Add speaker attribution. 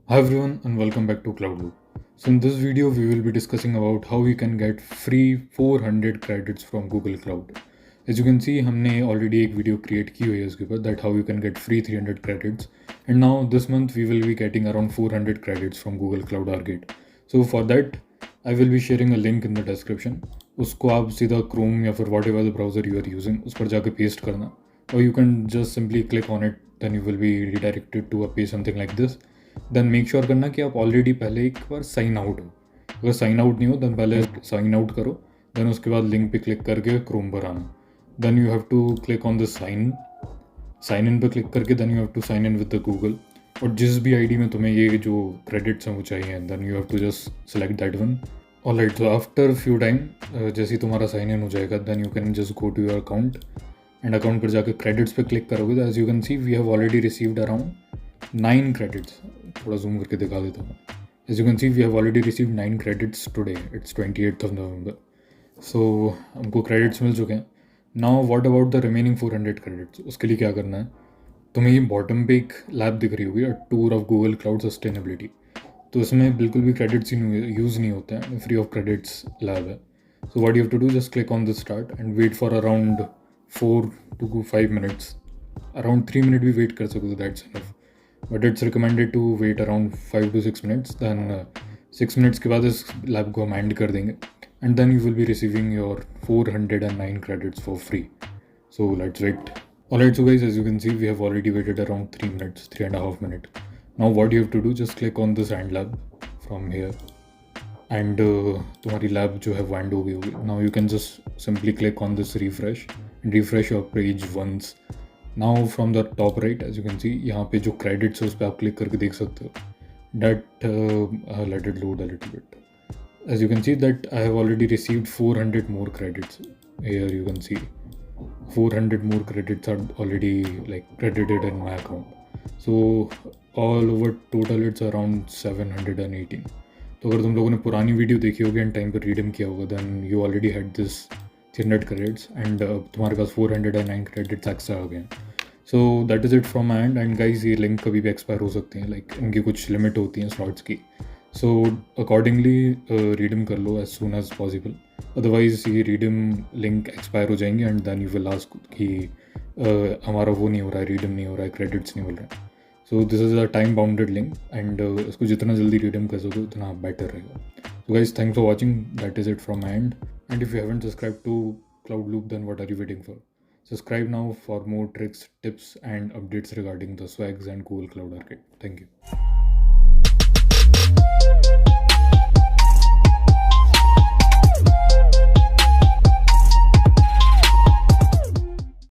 Speaker 1: Hi everyone and welcome back to CloudLoop. So in this video we will be discussing about how we can get free 400 credits from Google Cloud. As you can see हमने already एक video create की हुई है उसके ऊपर that how you can get free 300 credits and now this month we will be getting around 400 credits from Google Cloud Arcade. So for that I will be sharing a link in the description. उसको आप सीधा Chrome या फिर whatever the browser you are using उस पर जाके paste करना or you can just simply click on it, then you will be redirected to a page something like this. Then make sure करना कि आप ऑलरेडी पहले एक बार साइन आउट हो. अगर साइन आउट नहीं हो देन पहले साइन आउट करो, देन उसके बाद लिंक पे क्लिक करके क्रोम पर आना. Then you have to click on the sign in पे क्लिक करके then you have to sign in with the Google. और जिस भी आईडी में तुम्हें ये जो क्रेडिट्स हैं वो चाहिए then you have to just select that one. Alright, so after few time जैसे ही तुम्हारा साइन इन हो जाएगा then you can just go to your account and account पर जाकर क्रेडिट्स पे क्लिक करोगे तो as you can see we have already received around 9 credits. थोड़ा जूम करके दिखा देता हूँ. As you can see we have already received 9 credits today. It's 28th of November. सो हमको क्रेडिट्स मिल चुके हैं. Now what about the remaining 400 credits. उसके लिए क्या करना है, तुम्हें ये बॉटम पे एक लैब दिख रही होगी, a tour of Google cloud sustainability. तो इसमें बिल्कुल भी क्रेडिट्स यूज़ नहीं होते हैं, फ्री ऑफ क्रेडिट्स लैब है. So what you have to do, just click on the start and wait for around 4 to 5 minutes. Around 3 minute भी wait कर सकते हो, that's enough. But it's recommended to wait around 5 to 6 minutes. Than 6 minutes के बाद इस lab को हम end कर देंगे and then you will be receiving your 409 credits for free. So let's wait. Alright, so guys, as you can see, we have already waited around 3 minutes, 3.5 minutes. Now what you have to do, just click on this and lab from here. And तुम्हारी lab जो है वो end हो गई होगी. Now you can just simply click on this refresh and refresh your page once. Now from the top right, as you can see, यहाँ पे जो credits है उस पर आप click करके देख सकते हो. That let it load a little bit. As you can see that I have already received 400 more credits. Here you can see 400 more credits are already like credited in my account. So all over total it's around 718. तो अगर तुम लोगों ने पुरानी video देखी होगी and time पर redeem किया होगा then you already had this 300 credits and तुम्हारे पास 409 क्रेडिट्स एक्स्ट्रा आ गए हैं. So that is it from my end guys ये लिंक कभी भी एक्सपायर हो सकती हैं, लाइक इनकी कुछ लिमिट होती हैं स्लॉट्स की. सो अकॉर्डिंगली रिडीम कर लो as soon as possible, otherwise ये रिडीम लिंक एक्सपायर हो जाएंगे and then you will ask कि हमारा वो नहीं हो रहा है, रिडीम नहीं हो रहा है, क्रेडिट्स नहीं मिल रहे हैं. So this is a time bounded link and इसको जितना जल्दी रिडीम कर सको उतना बेटर रहेगा. So guys, thanks for watching. That is it from my end. And if you haven't subscribed to CloudLoop, then what are you waiting for? Subscribe now for more tricks, tips, and updates regarding the swags and Google Cloud Arcade. Thank you.